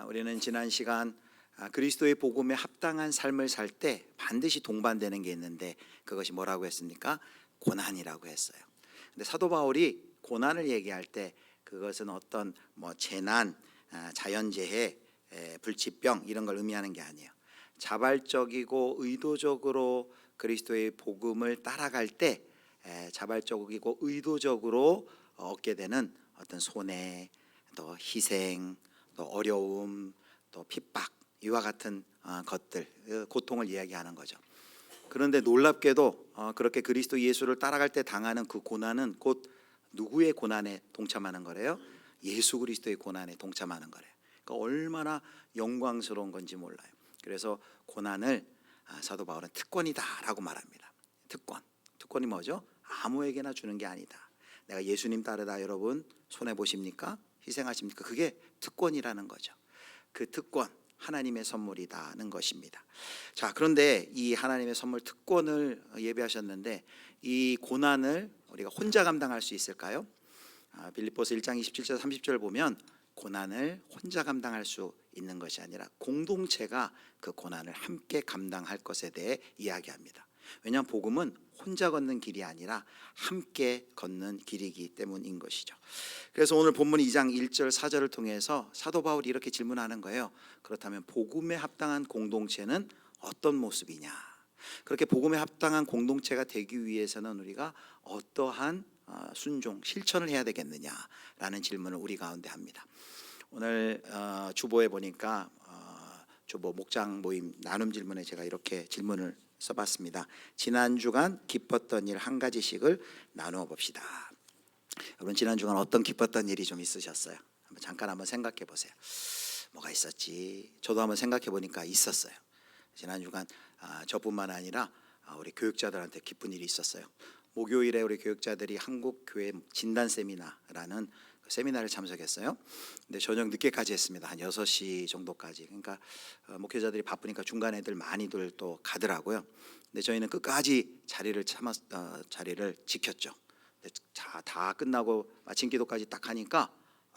우리는 지난 시간 그리스도의 복음에 합당한 삶을 살 때 반드시 동반되는 게 있는데 그것이 뭐라고 했습니까? 고난이라고 했어요. 근데 사도 바울이 고난을 얘기할 때 그것은 어떤 재난, 자연재해, 불치병 이런 걸 의미하는 게 아니에요. 자발적이고 의도적으로 그리스도의 복음을 따라갈 때 자발적이고 의도적으로 얻게 되는 어떤 손해, 또 희생, 또 어려움, 또 핍박 이와 같은 것들, 고통을 이야기하는 거죠. 그런데 놀랍게도 그렇게 그리스도 예수를 따라갈 때 당하는 그 고난은 곧 누구의 고난에 동참하는 거래요? 예수 그리스도의 고난에 동참하는 거래요. 그러니까 얼마나 영광스러운 건지 몰라요. 그래서 고난을 사도 바울은 특권이다라고 말합니다. 특권이 뭐죠? 아무에게나 주는 게 아니다. 내가 예수님 따르다 여러분 손해 보십니까? 희생하십니까? 그게 특권이라는 거죠. 그 특권 하나님의 선물이다는 것입니다. 자, 그런데 이 하나님의 선물 특권을 예배하셨는데 이 고난을 우리가 혼자 감당할 수 있을까요? 빌립보서 1장 27절 30절 보면 고난을 혼자 감당할 수 있는 것이 아니라 공동체가 그 고난을 함께 감당할 것에 대해 이야기합니다. 왜냐하면 복음은 혼자 걷는 길이 아니라 함께 걷는 길이기 때문인 것이죠. 그래서 오늘 본문 2장 1절 4절을 통해서 사도 바울이 이렇게 질문하는 거예요. 그렇다면 복음에 합당한 공동체는 어떤 모습이냐? 그렇게 복음에 합당한 공동체가 되기 위해서는 우리가 어떠한 순종, 실천을 해야 되겠느냐라는 질문을 우리 가운데 합니다. 오늘 주보에 보니까 주보 목장 모임 나눔 질문에 제가 이렇게 질문을 써봤습니다. 지난 주간 기뻤던 일 한 가지씩을 나누어 봅시다. 여러분 지난 주간 어떤 기뻤던 일이 좀 있으셨어요? 잠깐 한번 생각해 보세요. 뭐가 있었지? 저도 한번 생각해 보니까 있었어요. 지난 주간 저뿐만 아니라 우리 교육자들한테 기쁜 일이 있었어요. 목요일에 우리 교육자들이 한국교회 진단 세미나라는 그 세미나를 참석했어요. 근데 저녁 늦게까지 했습니다. 한 6시 정도까지. 그러니까 목회자들이 바쁘니까 중간 애들 많이들 또 가더라고요. 근데 저희는 끝까지 자리를 지켰죠. 다 끝나고 마침 기도까지 딱 하니까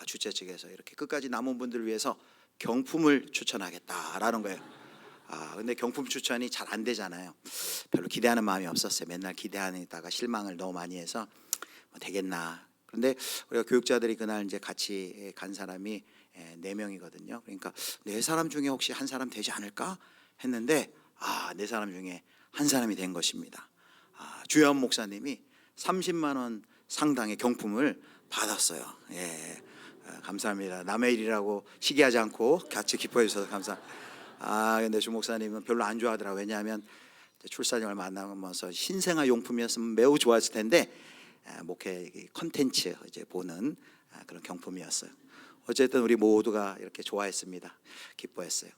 주최 측에서 이렇게 끝까지 남은 분들을 위해서 경품을 추천하겠다라는 거예요. 근데 경품 추천이 잘 안 되잖아요. 별로 기대하는 마음이 없었어요. 맨날 기대하다가 실망을 너무 많이 해서 되겠나. 그런데 우리가 교육자들이 그날 이제 같이 간 사람이 4명이거든요. 그러니까 4사람 중에 혹시 한 사람 되지 않을까 했는데 4사람 중에 한 사람이 된 것입니다. 주연 목사님이 30만 원 상당의 경품을 받았어요. 감사합니다. 남의 일이라고 시기하지 않고 같이 기뻐해 주셔서 감사합니다. 근데 주 목사님은 별로 안 좋아하더라고요. 왜냐하면 출산이 얼마 안 남아서 신생아 용품이었으면 매우 좋았을 텐데 목회 컨텐츠 이제 보는 그런 경품이었어요. 어쨌든 우리 모두가 이렇게 좋아했습니다. 기뻐했어요.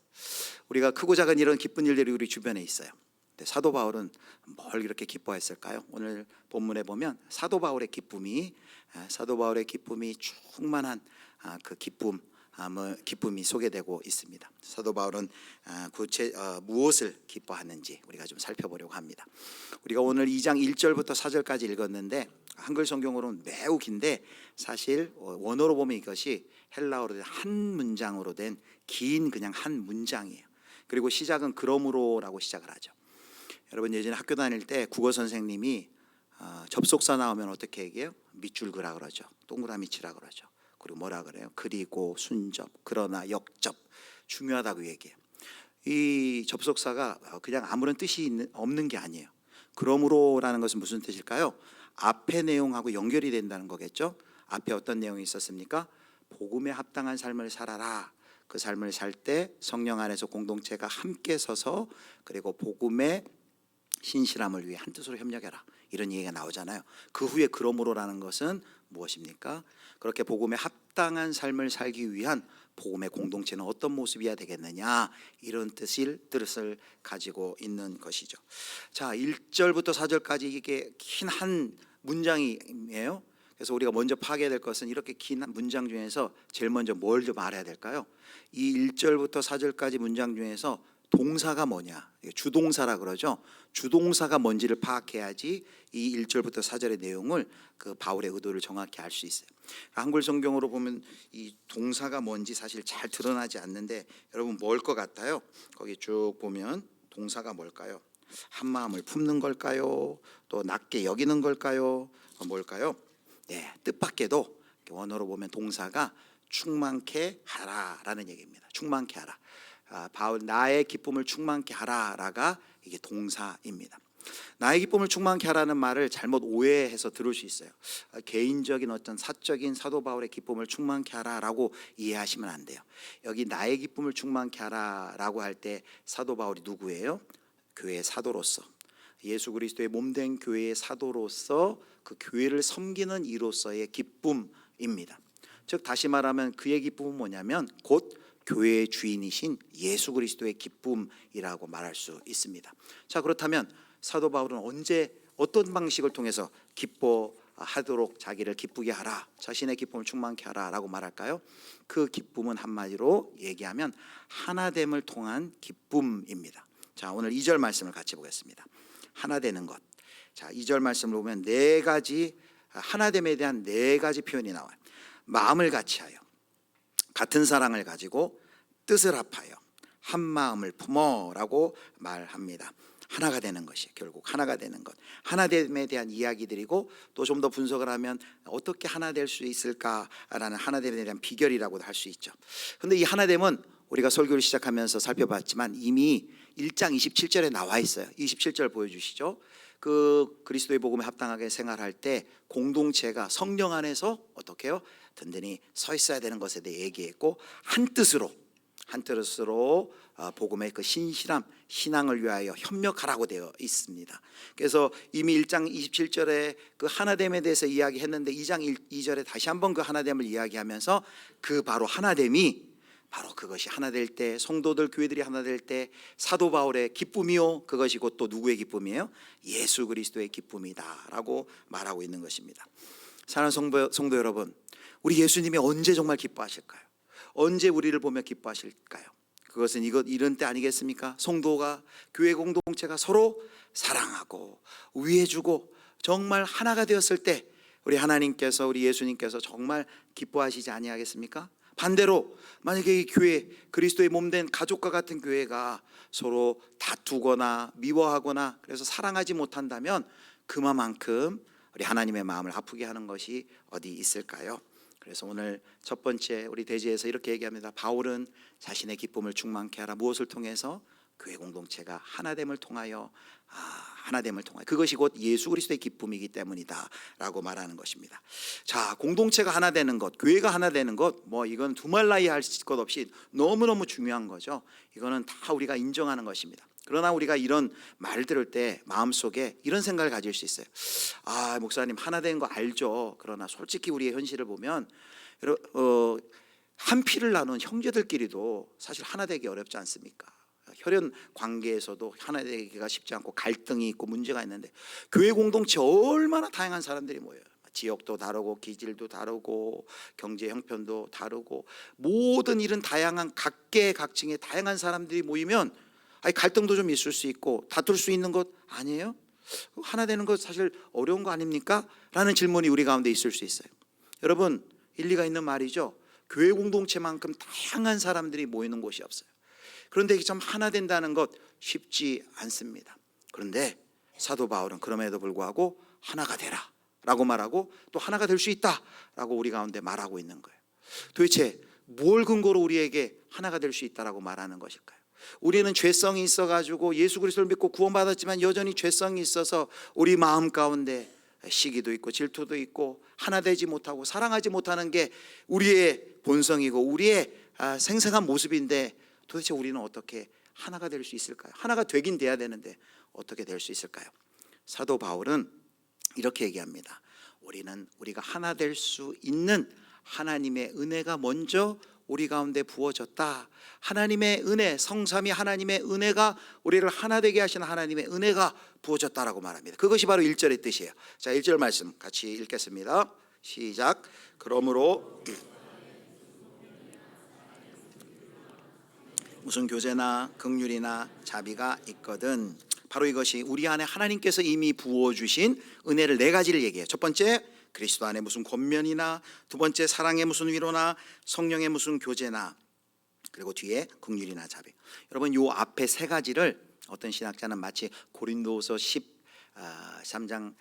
우리가 크고 작은 이런 기쁜 일들이 우리 주변에 있어요. 근데 사도 바울은 뭘 이렇게 기뻐했을까요? 오늘 본문에 보면 사도 바울의 기쁨이 충만한 그 기쁨이 소개되고 있습니다. 사도 바울은 무엇을 기뻐하는지 우리가 좀 살펴보려고 합니다. 우리가 오늘 2장 1절부터 4절까지 읽었는데 한글 성경으로는 매우 긴데 사실 원어로 보면 이것이 헬라어로 된 한 문장으로 된 긴 그냥 한 문장이에요. 그리고 시작은 그러므로라고 시작을 하죠. 여러분 예전에 학교 다닐 때 국어 선생님이 접속사 나오면 어떻게 얘기해요? 밑줄 그라 그러죠. 동그라미 치라 그러죠. 그리고 뭐라 그래요? 그리고, 순접, 그러나, 역접 중요하다고 얘기해요. 이 접속사가 그냥 아무런 뜻이 없는 게 아니에요. 그러므로라는 것은 무슨 뜻일까요? 앞의 내용하고 연결이 된다는 거겠죠. 앞에 어떤 내용이 있었습니까? 복음에 합당한 삶을 살아라. 그 삶을 살 때 성령 안에서 공동체가 함께 서서 그리고 복음의 신실함을 위해 한 뜻으로 협력해라. 이런 얘기가 나오잖아요. 그 후에 그러므로라는 것은 무엇입니까? 그렇게 복음에 합당한 삶을 살기 위한 복음의 공동체는 어떤 모습이어야 되겠느냐, 이런 뜻을 가지고 있는 것이죠. 자, 1절부터 4절까지 이게 긴 한 문장이에요. 그래서 우리가 먼저 파악해야 될 것은 이렇게 긴 문장 중에서 제일 먼저 뭘 좀 알아야 될까요? 이 1절부터 4절까지 문장 중에서 동사가 뭐냐, 주동사라 그러죠. 주동사가 뭔지를 파악해야지 이 1절부터 4절의 내용을 그 바울의 의도를 정확히 알 수 있어요. 한글 성경으로 보면 이 동사가 뭔지 사실 잘 드러나지 않는데 여러분 뭘 것 같아요? 거기 쭉 보면 동사가 뭘까요? 한 마음을 품는 걸까요? 또 낮게 여기는 걸까요? 뭘까요? 네, 뜻밖에도 원어로 보면 동사가 충만케 하라라는 얘기입니다. 충만케 하라. 바울 나의 기쁨을 충만케 하라라가 이게 동사입니다. 나의 기쁨을 충만케 하라는 말을 잘못 오해해서 들을 수 있어요. 개인적인 어떤 사적인 사도 바울의 기쁨을 충만케 하라라고 이해하시면 안 돼요. 여기 나의 기쁨을 충만케 하라라고 할 때 사도 바울이 누구예요? 교회의 사도로서, 예수 그리스도의 몸된 교회의 사도로서 그 교회를 섬기는 이로서의 기쁨입니다. 즉 다시 말하면 그의 기쁨은 뭐냐면 곧 교회의 주인이신 예수 그리스도의 기쁨이라고 말할 수 있습니다. 자, 그렇다면 사도 바울은 언제 어떤 방식을 통해서 기뻐하도록 자기를 기쁘게 하라, 자신의 기쁨을 충만케 하라라고 말할까요? 그 기쁨은 한마디로 얘기하면 하나됨을 통한 기쁨입니다. 자, 오늘 2절 말씀을 같이 보겠습니다. 하나 되는 것. 자, 2절 말씀을 보면 네 가지, 하나됨에 대한 네 가지 표현이 나와요. 마음을 같이하여, 같은 사랑을 가지고, 뜻을 합하여, 한 마음을 품어라고 말합니다. 하나가 되는 것이 결국 하나가 되는 것, 하나됨에 대한 이야기들이고, 또 좀 더 분석을 하면 어떻게 하나 될 수 있을까라는 하나됨에 대한 비결이라고도 할 수 있죠. 그런데 이 하나됨은 우리가 설교를 시작하면서 살펴봤지만 이미 1장 27절에 나와 있어요. 27절 보여주시죠. 그 그리스도의 복음에 합당하게 생활할 때 공동체가 성령 안에서 어떻게 해요? 든든히 서 있어야 되는 것에 대해 얘기했고, 한 뜻으로 복음의 그 신실함, 신앙을 위하여 협력하라고 되어 있습니다. 그래서 이미 1장 27절에 그 하나됨에 대해서 이야기했는데 2장 2절에 다시 한번 그 하나됨을 이야기하면서 그 바로 하나됨이 바로 그것이 하나 될 때, 성도들 교회들이 하나 될 때 사도 바울의 기쁨이요, 그것이 곧 또 누구의 기쁨이에요? 예수 그리스도의 기쁨이다라고 말하고 있는 것입니다. 사랑하는 성도 여러분, 우리 예수님이 언제 정말 기뻐하실까요? 언제 우리를 보며 기뻐하실까요? 그것은 이런 때 아니겠습니까? 성도가, 교회 공동체가 서로 사랑하고 위해주고 정말 하나가 되었을 때 우리 하나님께서, 우리 예수님께서 정말 기뻐하시지 아니하겠습니까? 반대로 만약에 이 교회, 그리스도의 몸된 가족과 같은 교회가 서로 다투거나 미워하거나 그래서 사랑하지 못한다면 그만큼 우리 하나님의 마음을 아프게 하는 것이 어디 있을까요? 그래서 오늘 첫 번째 우리 대지에서 이렇게 얘기합니다. 바울은 자신의 기쁨을 충만케 하라. 무엇을 통해서? 교회 공동체가 하나됨을 통하여, 하나됨을 통하여, 그것이 곧 예수 그리스도의 기쁨이기 때문이다 라고 말하는 것입니다. 자, 공동체가 하나 되는 것, 교회가 하나 되는 것, 이건 두말 나이 할 것 없이 너무너무 중요한 거죠. 이거는 다 우리가 인정하는 것입니다. 그러나 우리가 이런 말 들을 때 마음속에 이런 생각을 가질 수 있어요. 목사님 하나 되는 거 알죠. 그러나 솔직히 우리의 현실을 보면 한 피를 나눈 형제들끼리도 사실 하나 되기 어렵지 않습니까? 혈연 관계에서도 하나 되기가 쉽지 않고 갈등이 있고 문제가 있는데, 교회 공동체 얼마나 다양한 사람들이 모여요. 지역도 다르고 기질도 다르고 경제 형편도 다르고 모든 이런 다양한 각계각층의 다양한 사람들이 모이면 갈등도 좀 있을 수 있고 다툴 수 있는 것 아니에요? 하나 되는 것 사실 어려운 거 아닙니까? 라는 질문이 우리 가운데 있을 수 있어요. 여러분, 일리가 있는 말이죠. 교회 공동체만큼 다양한 사람들이 모이는 곳이 없어요. 그런데 이게 참 하나 된다는 것 쉽지 않습니다. 그런데 사도 바울은 그럼에도 불구하고 하나가 되라 라고 말하고, 또 하나가 될 수 있다 라고 우리 가운데 말하고 있는 거예요. 도대체 뭘 근거로 우리에게 하나가 될 수 있다라고 말하는 것일까요? 우리는 죄성이 있어가지고 예수 그리스도를 믿고 구원받았지만 여전히 죄성이 있어서 우리 마음 가운데 시기도 있고 질투도 있고 하나 되지 못하고 사랑하지 못하는 게 우리의 본성이고 우리의 생생한 모습인데, 도대체 우리는 어떻게 하나가 될 수 있을까요? 하나가 되긴 돼야 되는데 어떻게 될 수 있을까요? 사도 바울은 이렇게 얘기합니다. 우리가 하나 될 수 있는 하나님의 은혜가 먼저 우리 가운데 부어졌다. 하나님의 은혜, 성삼위 하나님의 은혜가, 우리를 하나 되게 하시는 하나님의 은혜가 부어졌다라고 말합니다. 그것이 바로 1절의 뜻이에요. 자, 1절 말씀 같이 읽겠습니다. 시작. 그러므로 무슨 교제나 긍휼이나 자비가 있거든. 바로 이것이 우리 안에 하나님께서 이미 부어주신 은혜를 네 가지를 얘기해요. 첫 번째, 그리스도 안에 무슨 권면이나, 두 번째, 사랑의 무슨 위로나, 성령의 무슨 교제나, 그리고 뒤에 긍휼이나 자비. 여러분, 요 앞에 세 가지를 어떤 신학자는 마치 고린도서 13장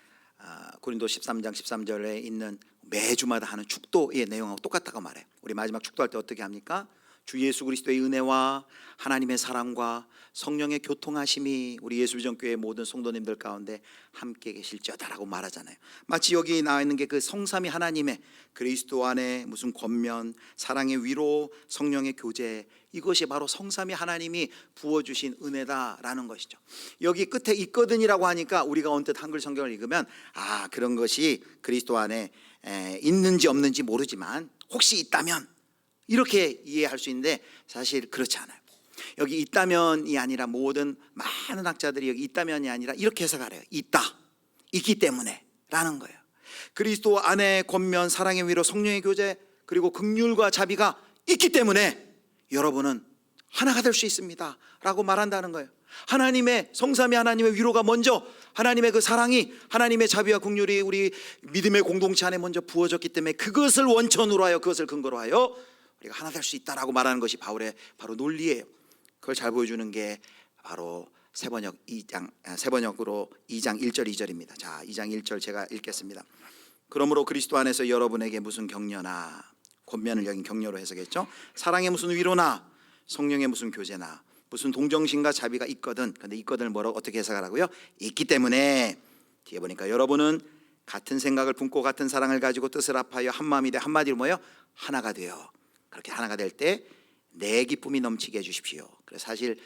13절에 있는 매주마다 하는 축도의 내용하고 똑같다고 말해요. 우리 마지막 축도할 때 어떻게 합니까? 주 예수 그리스도의 은혜와 하나님의 사랑과 성령의 교통하심이 우리 예수비전교회 모든 성도님들 가운데 함께 계실지어다라고 말하잖아요. 마치 여기 나와 있는 게 그 성삼위 하나님의 그리스도 안에 무슨 권면, 사랑의 위로, 성령의 교제, 이것이 바로 성삼위 하나님이 부어주신 은혜다라는 것이죠. 여기 끝에 있거든이라고 하니까 우리가 언뜻 한글 성경을 읽으면 그런 것이 그리스도 안에 있는지 없는지 모르지만 혹시 있다면 이렇게 이해할 수 있는데, 사실 그렇지 않아요. 여기 있다면이 아니라, 모든 많은 학자들이 여기 있다면이 아니라 이렇게 해석하래요. 있기 때문에 라는 거예요. 그리스도 안에 권면, 사랑의 위로, 성령의 교제, 그리고 긍휼과 자비가 있기 때문에 여러분은 하나가 될 수 있습니다 라고 말한다는 거예요. 하나님의 성삼위 하나님의 위로가 먼저, 하나님의 그 사랑이, 하나님의 자비와 긍휼이 우리 믿음의 공동체 안에 먼저 부어졌기 때문에 그것을 원천으로 하여, 그것을 근거로 하여 우리가 하나 될 수 있다라고 말하는 것이 바울의 바로 논리예요. 그걸 잘 보여주는 게 바로 세번역으로 2장 1절 2절입니다. 자, 2장 1절 제가 읽겠습니다. 그러므로 그리스도 안에서 여러분에게 무슨 격려나, 권면을 여긴 격려로 해석했죠. 사랑의 무슨 위로나, 성령의 무슨 교제나, 무슨 동정심과 자비가 있거든. 근데 있거든을 뭐라고 어떻게 해석하라고요? 있기 때문에. 뒤에 보니까 여러분은 같은 생각을 품고 같은 사랑을 가지고 뜻을 합하여 한 마음이 돼, 한마디로 뭐예요? 하나가 되어. 그렇게 하나가 될 때 내 기쁨이 넘치게 해주십시오. 그래서 사실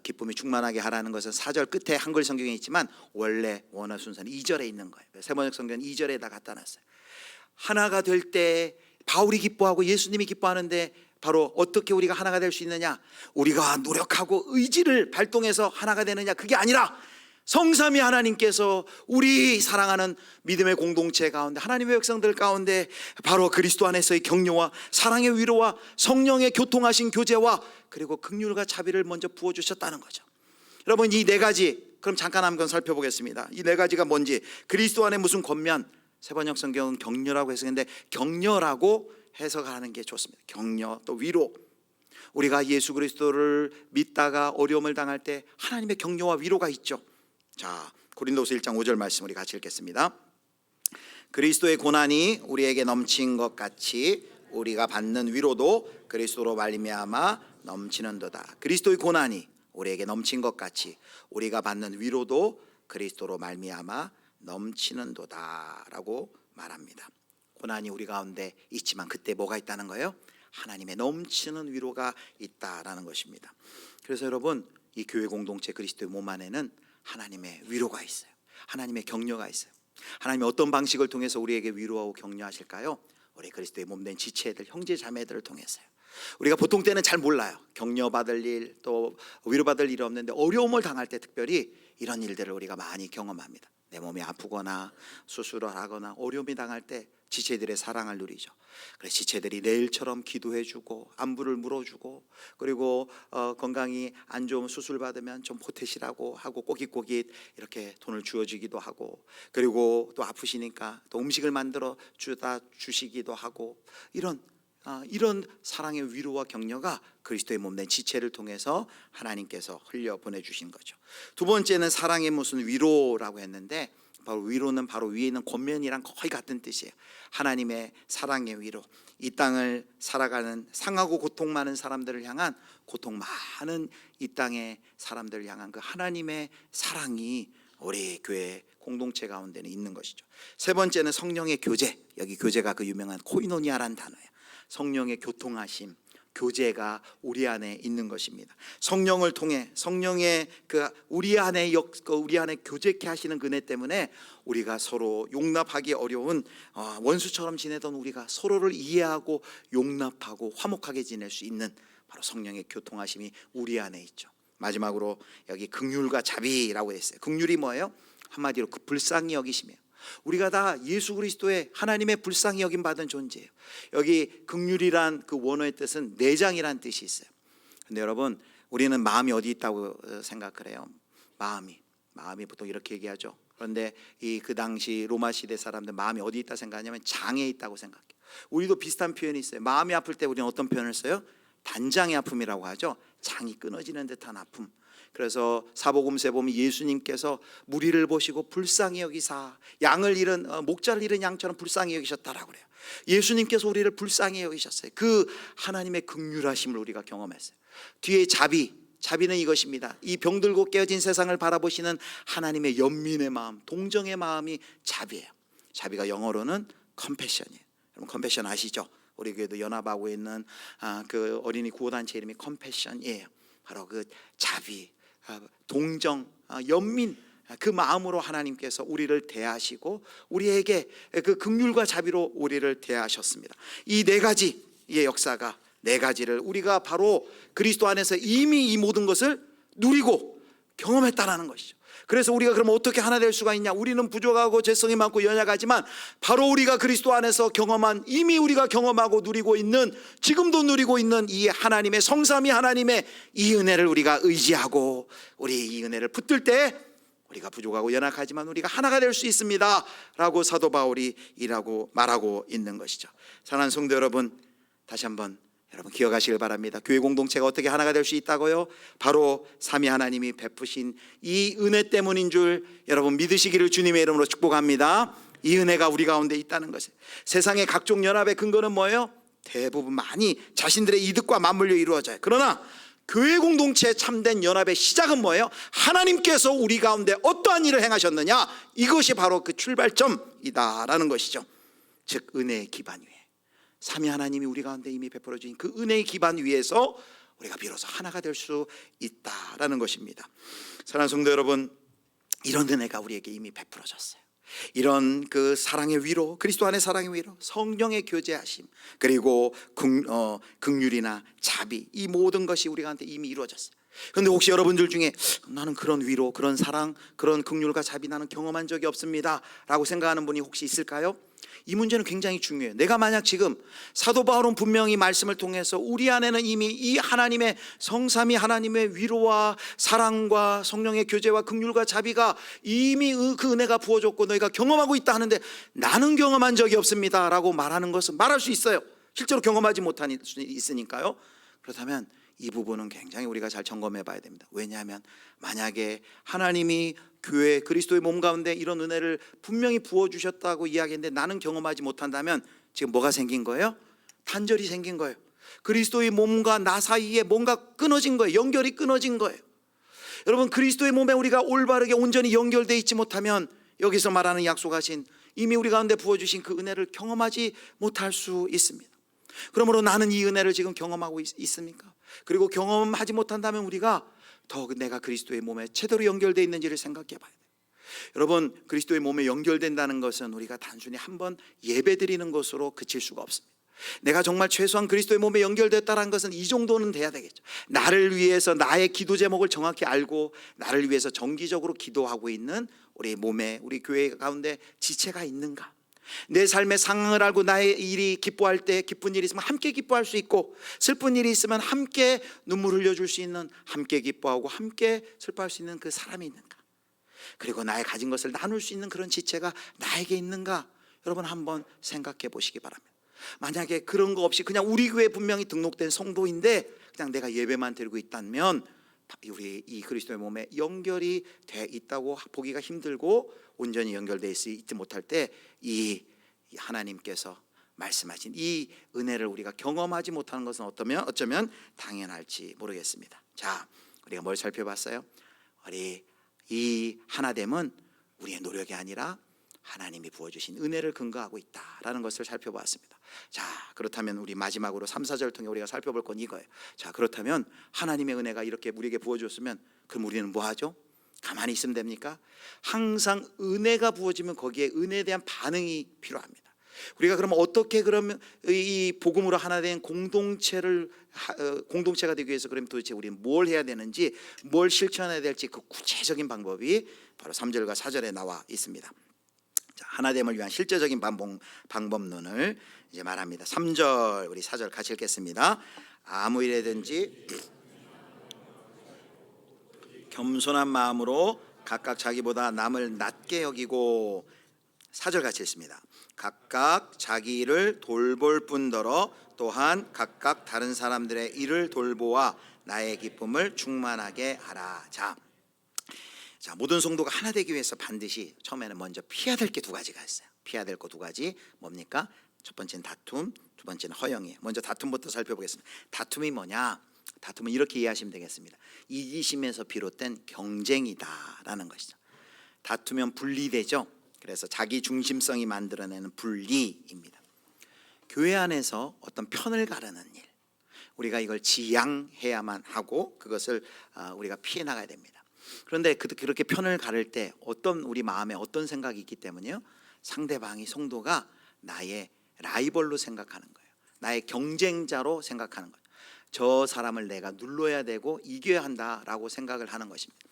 기쁨이 충만하게 하라는 것은 4절 끝에 한글 성경에 있지만 원래 원어 순서는 2절에 있는 거예요. 세번역 성경은 2절에다 갖다 놨어요. 하나가 될 때 바울이 기뻐하고 예수님이 기뻐하는데, 바로 어떻게 우리가 하나가 될 수 있느냐? 우리가 노력하고 의지를 발동해서 하나가 되느냐? 그게 아니라 성삼위 하나님께서 우리 사랑하는 믿음의 공동체 가운데, 하나님의 백성들 가운데 바로 그리스도 안에서의 격려와 사랑의 위로와 성령의 교통하신 교제와 그리고 긍휼과 자비를 먼저 부어주셨다는 거죠. 여러분, 이 네 가지, 그럼 잠깐 한번 살펴보겠습니다. 이 네 가지가 뭔지. 그리스도 안에 무슨 권면, 세번역 성경은 격려라고 해석했는데 격려라고 해석하는 게 좋습니다. 격려, 또 위로. 우리가 예수 그리스도를 믿다가 어려움을 당할 때 하나님의 격려와 위로가 있죠. 자, 고린도서 1장 5절 말씀 우리 같이 읽겠습니다. 그리스도의 고난이 우리에게 넘친 것 같이 우리가 받는 위로도 그리스도로 말미암아 넘치는도다. 그리스도의 고난이 우리에게 넘친 것 같이 우리가 받는 위로도 그리스도로 말미암아 넘치는도다라고 말합니다. 고난이 우리 가운데 있지만 그때 뭐가 있다는 거예요? 하나님의 넘치는 위로가 있다라는 것입니다. 그래서 여러분, 이 교회 공동체 그리스도의 몸 안에는 하나님의 위로가 있어요. 하나님의 격려가 있어요. 하나님이 어떤 방식을 통해서 우리에게 위로하고 격려하실까요? 우리 그리스도의 몸된 지체들, 형제 자매들을 통해서요. 우리가 보통 때는 잘 몰라요. 격려받을 일, 또 위로받을 일이 없는데 어려움을 당할 때 특별히 이런 일들을 우리가 많이 경험합니다. 내 몸이 아프거나 수술을 하거나 어려움이 당할 때 지체들의 사랑을 누리죠. 그래서 지체들이 내일처럼 기도해주고 안부를 물어주고, 그리고 건강이 안 좋으면 수술 받으면 좀 보태시라고 하고 꼬깃꼬깃 이렇게 돈을 주어주기도 하고, 그리고 또 아프시니까 또 음식을 만들어 주시기도 하고, 이런 사랑의 위로와 격려가 그리스도의 몸된 지체를 통해서 하나님께서 흘려 보내주신 거죠. 두 번째는 사랑의 무슨 위로라고 했는데, 바로 위로는 바로 위에 있는 권면이랑 거의 같은 뜻이에요. 하나님의 사랑의 위로. 이 땅을 살아가는 상하고 고통 많은 사람들을 향한, 고통 많은 이 땅의 사람들을 향한 그 하나님의 사랑이 우리 교회 공동체 가운데는 있는 것이죠. 세 번째는 성령의 교제. 여기 교제가 그 유명한 코이노니아라는 단어예요. 성령의 교통하심, 교제가 우리 안에 있는 것입니다. 성령을 통해, 성령의 그 우리 안에 교제케 하시는 은혜 때문에 우리가 서로 용납하기 어려운 원수처럼 지내던 우리가 서로를 이해하고 용납하고 화목하게 지낼 수 있는 바로 성령의 교통하심이 우리 안에 있죠. 마지막으로 여기 긍휼과 자비라고 했어요. 긍휼이 뭐예요? 한마디로 그 불쌍히 여기심이에요. 우리가 다 예수 그리스도의 하나님의 불쌍히 여김 받은 존재예요. 여기 긍휼이란 그 원어의 뜻은 내장이란 뜻이 있어요. 근데 여러분, 우리는 마음이 어디 있다고 생각을 해요? 마음이 보통 이렇게 얘기하죠. 그런데 그 당시 로마 시대 사람들 마음이 어디 있다 생각하냐면 장에 있다고 생각해요. 우리도 비슷한 표현이 있어요. 마음이 아플 때 우리는 어떤 표현을 써요? 단장의 아픔이라고 하죠. 장이 끊어지는 듯한 아픔. 그래서 사복음서에 보면 예수님께서 무리를 보시고 불쌍히 여기사 양을 잃은 목자를 잃은 양처럼 불쌍히 여기셨다라고 그래요. 예수님께서 우리를 불쌍히 여기셨어요. 그 하나님의 긍휼하심을 우리가 경험했어요. 뒤에 자비는 이것입니다. 이 병들고 깨어진 세상을 바라보시는 하나님의 연민의 마음, 동정의 마음이 자비예요. 자비가 영어로는 컴패션이에요. 여러분 컴패션 아시죠? 우리 교회도 연합하고 있는 그 어린이 구호단체 이름이 컴패션이에요. 바로 그 자비, 동정, 연민, 그 마음으로 하나님께서 우리를 대하시고 우리에게 그 긍휼과 자비로 우리를 대하셨습니다. 이 네 가지의 역사가, 네 가지를 우리가 바로 그리스도 안에서 이미 이 모든 것을 누리고 경험했다라는 것이죠. 그래서 우리가 그럼 어떻게 하나 될 수가 있냐? 우리는 부족하고 죄성이 많고 연약하지만 바로 우리가 그리스도 안에서 경험한, 이미 우리가 경험하고 누리고 있는, 지금도 누리고 있는 이 하나님의 성삼위 하나님의 이 은혜를 우리가 의지하고 우리 이 은혜를 붙들 때 우리가 부족하고 연약하지만 우리가 하나가 될 수 있습니다 라고 사도 바울이 말하고 있는 것이죠. 사랑하는 성도 여러분, 다시 한번 여러분 기억하시길 바랍니다. 교회 공동체가 어떻게 하나가 될 수 있다고요? 바로 삼위 하나님이 베푸신 이 은혜 때문인 줄 여러분 믿으시기를 주님의 이름으로 축복합니다. 이 은혜가 우리 가운데 있다는 것이에요. 세상의 각종 연합의 근거는 뭐예요? 대부분 많이 자신들의 이득과 맞물려 이루어져요. 그러나 교회 공동체의 참된 연합의 시작은 뭐예요? 하나님께서 우리 가운데 어떠한 일을 행하셨느냐, 이것이 바로 그 출발점이다라는 것이죠. 즉 은혜의 기반 위에 삼위 하나님이 우리 가운데 이미 베풀어 주신 그 은혜의 기반 위에서 우리가 비로소 하나가 될 수 있다라는 것입니다. 사랑하는 성도 여러분, 이런 은혜가 우리에게 이미 베풀어졌어요. 이런 그 사랑의 위로, 그리스도 안의 사랑의 위로, 성령의 교제하심, 그리고 긍휼이나 자비, 이 모든 것이 우리 가운데 이미 이루어졌어요. 그런데 혹시 여러분들 중에 나는 그런 위로, 그런 사랑, 그런 긍휼과 자비 나는 경험한 적이 없습니다 라고 생각하는 분이 혹시 있을까요? 이 문제는 굉장히 중요해요. 내가 만약 지금 사도 바울은 분명히 말씀을 통해서 우리 안에는 이미 이 하나님의 성삼위 하나님의 위로와 사랑과 성령의 교제와 긍휼과 자비가 이미 그 은혜가 부어졌고 너희가 경험하고 있다 하는데 나는 경험한 적이 없습니다 라고 말하는 것은 말할 수 있어요. 실제로 경험하지 못한 수 있으니까요. 그렇다면 이 부분은 굉장히 우리가 잘 점검해 봐야 됩니다. 왜냐하면 만약에 하나님이 교회 그리스도의 몸 가운데 이런 은혜를 분명히 부어주셨다고 이야기했는데 나는 경험하지 못한다면 지금 뭐가 생긴 거예요? 단절이 생긴 거예요. 그리스도의 몸과 나 사이에 뭔가 끊어진 거예요. 연결이 끊어진 거예요. 여러분 그리스도의 몸에 우리가 올바르게 온전히 연결되어 있지 못하면 여기서 말하는 약속하신 이미 우리 가운데 부어주신 그 은혜를 경험하지 못할 수 있습니다. 그러므로 나는 이 은혜를 지금 경험하고 있습니까? 그리고 경험하지 못한다면 우리가 더 내가 그리스도의 몸에 제대로 연결되어 있는지를 생각해 봐야 돼요. 여러분 그리스도의 몸에 연결된다는 것은 우리가 단순히 한번 예배 드리는 것으로 그칠 수가 없습니다. 내가 정말 최소한 그리스도의 몸에 연결됐다는 것은 이 정도는 돼야 되겠죠. 나를 위해서 나의 기도 제목을 정확히 알고 나를 위해서 정기적으로 기도하고 있는 우리 몸에, 우리 교회 가운데 지체가 있는가? 내 삶의 상황을 알고 나의 일이 기뻐할 때 기쁜 일이 있으면 함께 기뻐할 수 있고 슬픈 일이 있으면 함께 눈물 흘려줄 수 있는, 함께 기뻐하고 함께 슬퍼할 수 있는 그 사람이 있는가? 그리고 나의 가진 것을 나눌 수 있는 그런 지체가 나에게 있는가? 여러분 한번 생각해 보시기 바랍니다. 만약에 그런 거 없이 그냥 우리 교회에 분명히 등록된 성도인데 그냥 내가 예배만 드리고 있다면 우리 이 그리스도의 몸에 연결이 돼 있다고 보기가 힘들고 온전히 연결되어 있지 못할 때 이 하나님께서 말씀하신 이 은혜를 우리가 경험하지 못하는 것은 어쩌면 당연할지 모르겠습니다. 자, 우리가 뭘 살펴봤어요? 우리 이 하나됨은 우리의 노력이 아니라 하나님이 부어주신 은혜를 근거하고 있다라는 것을 살펴보았습니다. 자, 그렇다면 우리 마지막으로 3, 4절 통해 우리가 살펴볼 건 이거예요. 자, 그렇다면 하나님의 은혜가 이렇게 우리에게 부어줬으면 그럼 우리는 뭐 하죠? 가만히 있으면 됩니까? 항상 은혜가 부어지면 거기에 은혜에 대한 반응이 필요합니다. 우리가 그러면 어떻게 그러면 이 복음으로 하나 된 공동체가 되기 위해서 그러면 도대체 우리는 뭘 해야 되는지, 뭘 실천해야 될지 그 구체적인 방법이 바로 3절과 4절에 나와 있습니다. 자, 하나됨을 위한 실제적인 방법론을 이제 말합니다. 3절 우리 4절 같이 읽겠습니다. 아무 일에든지 겸손한 마음으로 각각 자기보다 남을 낮게 여기고. 4절 같이 읽습니다. 각각 자기 일을 돌볼 뿐더러 또한 각각 다른 사람들의 일을 돌보아 나의 기쁨을 충만하게 하라. 자, 모든 성도가 하나 되기 위해서 반드시 처음에는 먼저 피해야 될 게 두 가지가 있어요. 피해야 될 거 두 가지 뭡니까? 첫 번째는 다툼, 두 번째는 허영이에요. 먼저 다툼부터 살펴보겠습니다. 다툼이 뭐냐? 다툼은 이렇게 이해하시면 되겠습니다. 이기심에서 비롯된 경쟁이다라는 것이죠. 다투면 분리되죠. 그래서 자기 중심성이 만들어내는 분리입니다. 교회 안에서 어떤 편을 가르는 일, 우리가 이걸 지양해야만 하고 그것을 우리가 피해 나가야 됩니다. 그런데 그렇게 편을 가를 때 어떤 우리 마음에 어떤 생각이 있기 때문에요, 상대방이 성도가 나의 라이벌로 생각하는 거예요. 나의 경쟁자로 생각하는 거예요. 저 사람을 내가 눌러야 되고 이겨야 한다라고 생각을 하는 것입니다.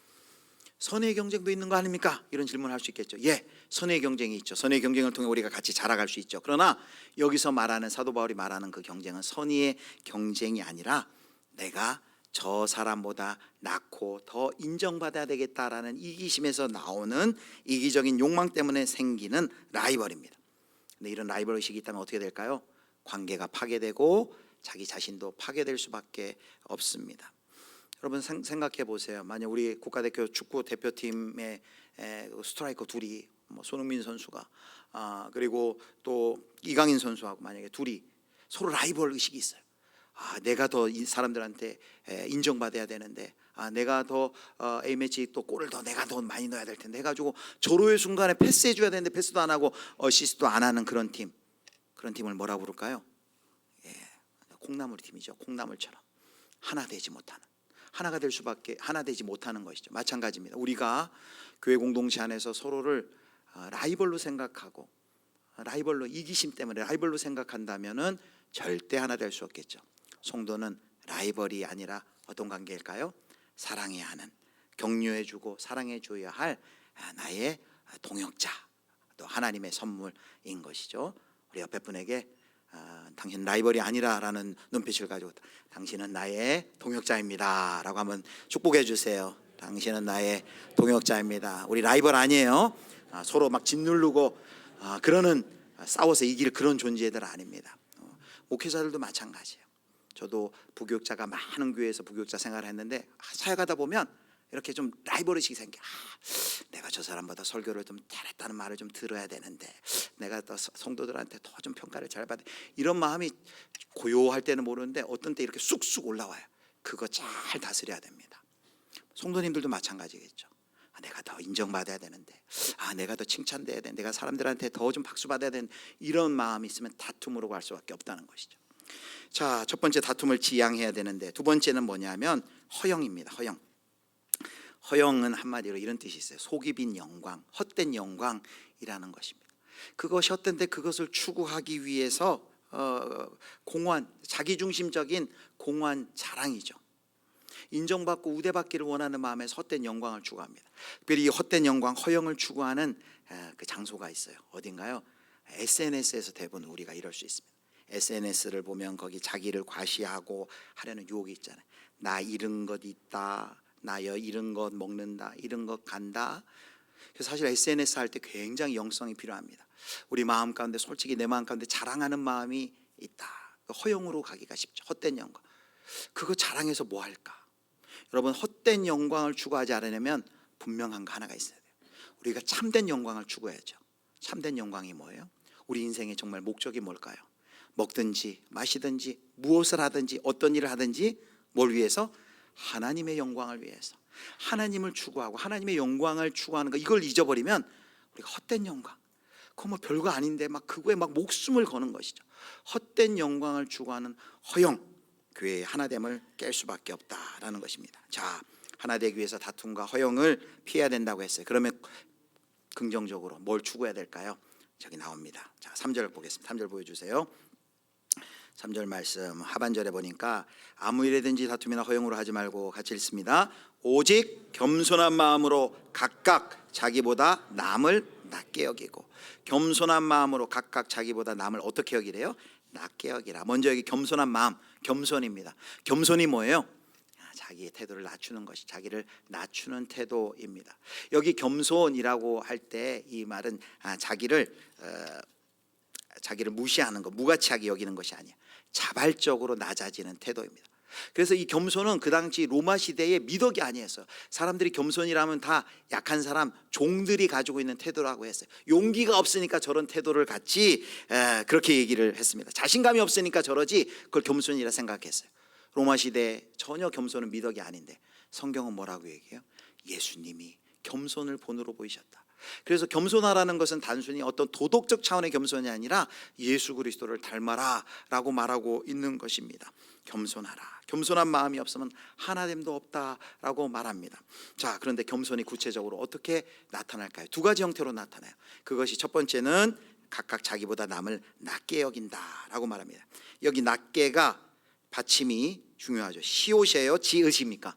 선의 경쟁도 있는 거 아닙니까? 이런 질문을 할 수 있겠죠. 예, 선의 경쟁이 있죠. 선의 경쟁을 통해 우리가 같이 자라갈 수 있죠. 그러나 여기서 말하는 사도 바울이 말하는 그 경쟁은 선의의 경쟁이 아니라 내가 저 사람보다 낫고 더 인정받아야 되겠다라는 이기심에서 나오는 이기적인 욕망 때문에 생기는 라이벌입니다. 근데 이런 라이벌 의식이 있다면 어떻게 될까요? 관계가 파괴되고 자기 자신도 파괴될 수밖에 없습니다. 여러분 생각해 보세요. 만약 우리 국가대표 축구 대표팀의 스트라이커 둘이 손흥민 선수가 그리고 또 이강인 선수하고 만약에 둘이 서로 라이벌 의식이 있어요. 내가 더 이 사람들한테 인정받아야 되는데, 내가 더 A매치 또 골을 더 내가 더 많이 넣어야 될 텐데 해가지고 절호의 순간에 패스해 줘야 되는데 패스도 안 하고 어시스트도 안 하는 그런 팀을 뭐라고 부를까요? 콩나물 팀이죠. 콩나물처럼 하나 되지 못하는, 하나 되지 못하는 것이죠. 마찬가지입니다. 우리가 교회 공동체 안에서 서로를 라이벌로 생각하고 라이벌로 이기심 때문에 라이벌로 생각한다면은 절대 하나 될 수 없겠죠. 성도는 라이벌이 아니라 어떤 관계일까요? 사랑해야 하는, 격려해주고 사랑해줘야 할 나의 동역자, 또 하나님의 선물인 것이죠. 우리 옆에 분에게 당신 라이벌이 아니라라는 눈빛을 가지고 당신은 나의 동역자입니다 라고 한번 축복해 주세요. 당신은 나의 동역자입니다. 우리 라이벌 아니에요. 서로 막 짓누르고 그러는, 싸워서 이길 그런 존재들 아닙니다. 목회자들도 마찬가지예요. 저도 부교육자가 많은 교회에서 부교육자 생활을 했는데 사역하다 보면 이렇게 좀 라이벌 의식이 생겨. 내가 저 사람보다 설교를 좀 잘했다는 말을 좀 들어야 되는데, 내가 더 성도들한테 더 좀 평가를 잘 받아, 이런 마음이 고요할 때는 모르는데 어떤 때 이렇게 쑥쑥 올라와요. 그거 잘 다스려야 됩니다. 성도님들도 마찬가지겠죠. 내가 더 인정받아야 되는데, 내가 더 칭찬돼야 되는데, 내가 사람들한테 더 좀 박수 받아야 되는 이런 마음이 있으면 다툼으로 갈 수밖에 없다는 것이죠. 자, 첫 번째 다툼을 지양해야 되는데, 두 번째는 뭐냐면 허영입니다. 허영은 한마디로 이런 뜻이 있어요. 속이 빈 영광, 헛된 영광이라는 것입니다. 그것이 헛된데 그것을 추구하기 위해서 공허한, 자기중심적인 공허한 자랑이죠. 인정받고 우대받기를 원하는 마음에서 헛된 영광을 추구합니다. 특별히 이 헛된 영광, 허영을 추구하는 그 장소가 있어요. 어딘가요? SNS에서 대부분 우리가 이럴 수 있습니다. SNS를 보면 거기 자기를 과시하고 하려는 유혹이 있잖아요. 나 이런 것 있다, 나 이런 것 먹는다, 이런 것 간다. 그래서 사실 SNS 할 때 굉장히 영성이 필요합니다. 우리 마음 가운데, 솔직히 내 마음 가운데 자랑하는 마음이 있다. 허영으로 가기가 쉽죠. 헛된 영광. 그거 자랑해서 뭐 할까? 여러분, 헛된 영광을 추구하지 않으려면 분명한 거 하나가 있어야 돼요. 우리가 참된 영광을 추구해야죠. 참된 영광이 뭐예요? 우리 인생의 정말 목적이 뭘까요? 먹든지 마시든지 무엇을 하든지 어떤 일을 하든지 뭘 위해서? 하나님의 영광을 위해서, 하나님을 추구하고 하나님의 영광을 추구하는 거, 이걸 잊어버리면 우리가 헛된 영광, 그거 뭐 별거 아닌데 막 그거에 막 목숨을 거는 것이죠. 헛된 영광을 추구하는 허영, 교회의 하나됨을 깰 수밖에 없다라는 것입니다. 자, 하나 되기 위해서 다툼과 허영을 피해야 된다고 했어요. 그러면 긍정적으로 뭘 추구해야 될까요? 저기 나옵니다. 자, 3절 보겠습니다. 3절 보여주세요. 3절 말씀 하반절에 보니까 아무 일에든지 다툼이나 허영으로 하지 말고, 같이 읽습니다. 오직 겸손한 마음으로 각각 자기보다 남을 낮게 여기고. 겸손한 마음으로 각각 자기보다 남을 어떻게 여기래요? 낮게 여기라. 먼저 여기 겸손한 마음, 겸손입니다. 겸손이 뭐예요? 자기의 태도를 낮추는 것이 자기를 낮추는 태도입니다. 여기 겸손이라고 할 때 이 말은 자기를 무시하는 것, 무가치하게 여기는 것이 아니야. 자발적으로 낮아지는 태도입니다. 그래서 이 겸손은 그 당시 로마 시대의 미덕이 아니었어요. 사람들이 겸손이라면 다 약한 사람, 종들이 가지고 있는 태도라고 했어요. 용기가 없으니까 저런 태도를 갖지, 그렇게 얘기를 했습니다. 자신감이 없으니까 저러지, 그걸 겸손이라 생각했어요. 로마 시대에 전혀 겸손은 미덕이 아닌데 성경은 뭐라고 얘기해요? 예수님이 겸손을 본으로 보이셨다. 그래서 겸손하라는 것은 단순히 어떤 도덕적 차원의 겸손이 아니라 예수 그리스도를 닮아라 라고 말하고 있는 것입니다. 겸손하라. 겸손한 마음이 없으면 하나됨도 없다라고 말합니다. 자, 그런데 겸손이 구체적으로 어떻게 나타날까요? 두 가지 형태로 나타나요. 그것이 첫 번째는 각각 자기보다 남을 낮게 여긴다라고 말합니다. 여기 낮게가 받침이 중요하죠. 시옷이에요, 지읒입니까?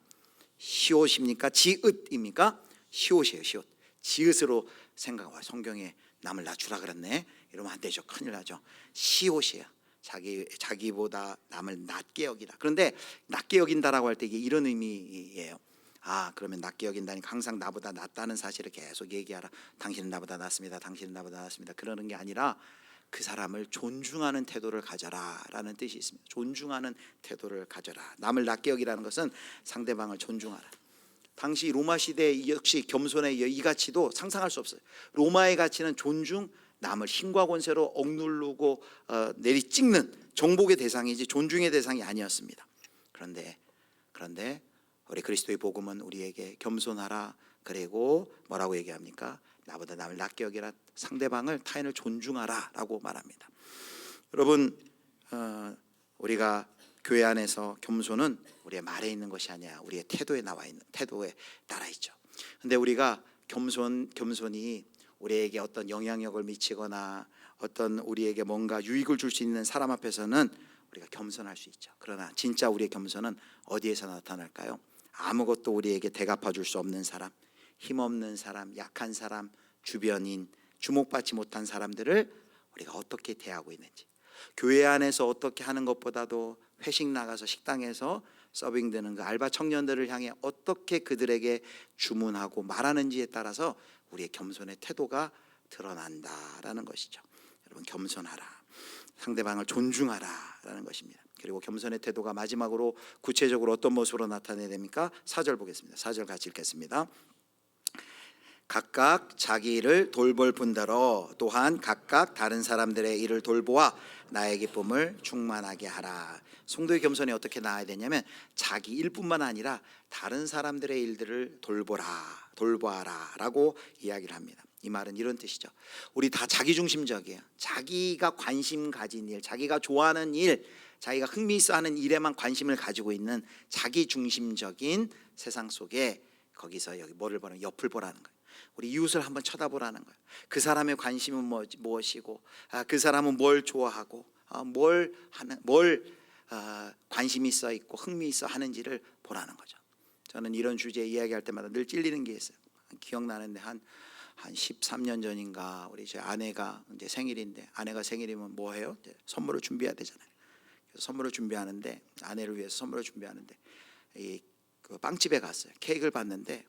시옷입니까? 지읒입니까? 시옷이에요. 시옷. 지읒으로 생각하고 성경에 남을 낮추라 그랬네. 이러면 안 되죠. 큰일 나죠. 시옷이에요. 자기보다 남을 낮게 여기다. 그런데 낮게 여긴다라고 할 때 이게 이런 의미예요. 그러면 낮게 여긴다니까 항상 나보다 낫다는 사실을 계속 얘기하라. 당신은 나보다 낫습니다. 당신은 나보다 낫습니다. 그러는 게 아니라 그 사람을 존중하는 태도를 가져라라는 뜻이 있습니다. 존중하는 태도를 가져라. 남을 낮게 여기라는 것은 상대방을 존중하라. 당시 로마 시대 역시 겸손의 이 가치도 상상할 수 없어요. 로마의 가치는 존중, 남을 힘과 권세로 억누르고 내리찍는 정복의 대상이지 존중의 대상이 아니었습니다. 그런데 우리 그리스도의 복음은 우리에게 겸손하라, 그리고 뭐라고 얘기합니까? 나보다 남을 낮게 여기라, 상대방을, 타인을 존중하라 라고 말합니다. 여러분, 우리가 교회 안에서 겸손은 우리의 말에 있는 것이 아니야. 우리의 태도에 나와 있는, 태도에 따라 있죠. 근데 우리가 겸손이 우리에게 어떤 영향력을 미치거나 어떤 우리에게 뭔가 유익을 줄 수 있는 사람 앞에서는 우리가 겸손할 수 있죠. 그러나 진짜 우리의 겸손은 어디에서 나타날까요? 아무것도 우리에게 대갚아 줄 수 없는 사람, 힘없는 사람, 약한 사람, 주변인, 주목받지 못한 사람들을 우리가 어떻게 대하고 있는지, 교회 안에서 어떻게 하는 것보다도 회식 나가서 식당에서 서빙되는 그 알바 청년들을 향해 어떻게 그들에게 주문하고 말하는지에 따라서 우리의 겸손의 태도가 드러난다라는 것이죠. 여러분, 겸손하라, 상대방을 존중하라라는 것입니다. 그리고 겸손의 태도가 마지막으로 구체적으로 어떤 모습으로 나타내야 됩니까? 4절 보겠습니다. 4절 같이 읽겠습니다. 각각 자기 일을 돌볼 뿐더러 또한 각각 다른 사람들의 일을 돌보아 나의 기쁨을 충만하게 하라. 성도의 겸손이 어떻게 나아야 되냐면 자기 일뿐만 아니라 다른 사람들의 일들을 돌보아라 라고 이야기를 합니다. 이 말은 이런 뜻이죠. 우리 다 자기중심적이에요. 자기가 관심 가진 일, 자기가 좋아하는 일, 자기가 흥미있어하는 일에만 관심을 가지고 있는 자기중심적인 세상 속에, 거기서 여기 뭐를 보라는, 옆을 보라는 거예요. 우리 이웃을 한번 쳐다보라는 거예요. 그 사람의 관심은 무엇이고, 그 사람은 뭘 좋아하고, 뭘 관심이 있어 있고 흥미 있어 하는지를 보라는 거죠. 저는 이런 주제 이야기할 때마다 늘 찔리는 게 있어요. 기억나는데 한 13년 전인가 우리 제 아내가 이제 생일인데, 아내가 생일이면 뭐 해요? 선물을 준비해야 되잖아요. 그래서 선물을 준비하는데, 아내를 위해서 선물을 준비하는데 그 빵집에 갔어요. 케이크를 봤는데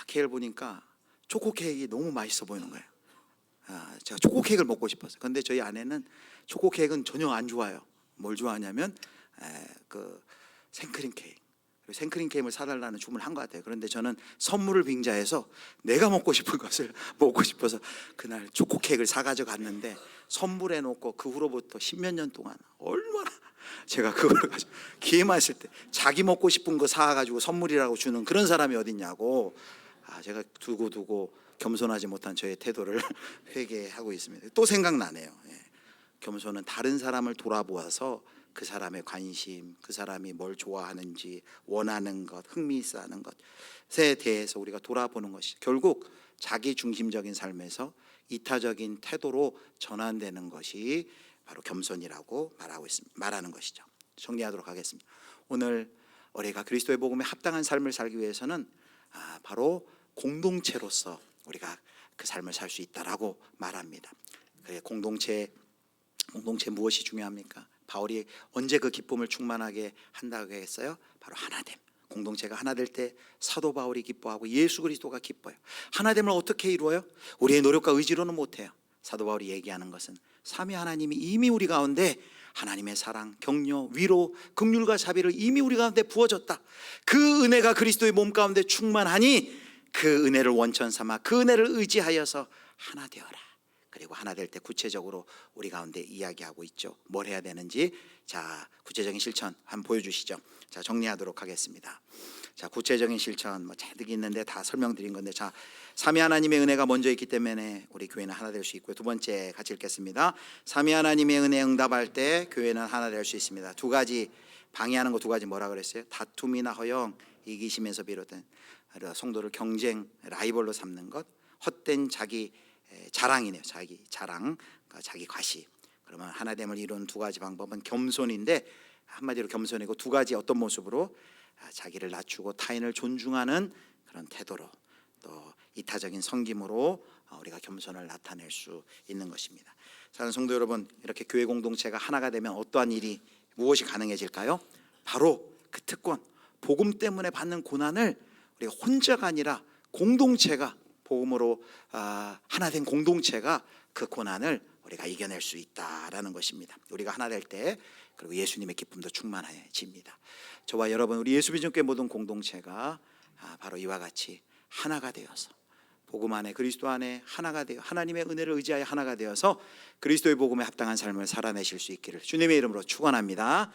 케이크를 보니까 초코 케이크가 너무 맛있어 보이는 거예요. 제가 초코 케이크를 먹고 싶었어요. 그런데 저희 아내는 초코 케이크는 전혀 안 좋아해요. 뭘 좋아하냐면 그 생크림 케이크. 생크림 케이크를 사달라는 주문을 한 것 같아요. 그런데 저는 선물을 빙자해서 내가 먹고 싶은 것을 먹고 싶어서 그날 초코 케이크를 사가지고 갔는데, 선물해 놓고 그 후로부터 10몇 년 동안 얼마나 제가 그걸 가지고 기회만 있을 때 자기 먹고 싶은 거 사가지고 선물이라고 주는 그런 사람이 어딨냐고, 제가 두고 겸손하지 못한 저의 태도를 회개하고 있습니다. 또 생각나네요. 겸손은 다른 사람을 돌아보아서 그 사람의 관심, 그 사람이 뭘 좋아하는지, 원하는 것, 흥미있어하는 것에 대해서 우리가 돌아보는 것이 결국 자기중심적인 삶에서 이타적인 태도로 전환되는 것이 바로 겸손이라고 말하는 것이죠. 정리하도록 하겠습니다. 오늘 우리가 그리스도의 복음에 합당한 삶을 살기 위해서는 바로 공동체로서 우리가 그 삶을 살 수 있다라고 말합니다. 공동체 무엇이 중요합니까? 바울이 언제 그 기쁨을 충만하게 한다고 했어요? 바로 하나됨. 공동체가 하나 될 때 사도 바울이 기뻐하고 예수 그리스도가 기뻐요. 하나됨을 어떻게 이루어요? 우리의 노력과 의지로는 못해요. 사도 바울이 얘기하는 것은 삼위 하나님이 이미 우리 가운데 하나님의 사랑, 격려, 위로, 긍휼과 자비를 이미 우리 가운데 부어줬다. 그 은혜가 그리스도의 몸 가운데 충만하니 그 은혜를 원천 삼아 그 은혜를 의지하여서 하나 되어라. 그리고 하나 될 때 구체적으로 우리 가운데 이야기하고 있죠. 뭘 해야 되는지. 자, 구체적인 실천 한번 보여주시죠. 자, 정리하도록 하겠습니다. 자, 구체적인 실천 뭐 잔뜩 있는데 다 설명드린 건데, 자, 삼위 하나님의 은혜가 먼저 있기 때문에 우리 교회는 하나 될 수 있고요. 두 번째 같이 읽겠습니다. 삼위 하나님의 은혜에 응답할 때 교회는 하나 될 수 있습니다. 두 가지 방해하는 거 두 가지 뭐라 그랬어요? 다툼이나 허영, 이기심에서 비롯된 성도를 경쟁, 라이벌로 삼는 것, 헛된 자기 자랑이네요. 자기 자랑, 자기 과시. 그러면 하나됨을 이루는 두 가지 방법은 겸손인데, 한마디로 겸손이고, 두 가지 어떤 모습으로? 자기를 낮추고 타인을 존중하는 그런 태도로, 또 이타적인 섬김으로 우리가 겸손을 나타낼 수 있는 것입니다. 사랑하는 성도 여러분, 이렇게 교회 공동체가 하나가 되면 어떠한 일이 무엇이 가능해질까요? 바로 그 특권, 복음 때문에 받는 고난을 우리가 혼자가 아니라 공동체가, 복음으로 하나 된 공동체가 그 고난을 우리가 이겨낼 수 있다라는 것입니다. 우리가 하나 될 때, 그리고 예수님의 기쁨도 충만해집니다. 저와 여러분, 우리 예수비전교회 모든 공동체가 바로 이와 같이 하나가 되어서, 복음 안에, 그리스도 안에 하나가 되어 하나님의 은혜를 의지하여 하나가 되어서 그리스도의 복음에 합당한 삶을 살아내실 수 있기를 주님의 이름으로 축원합니다.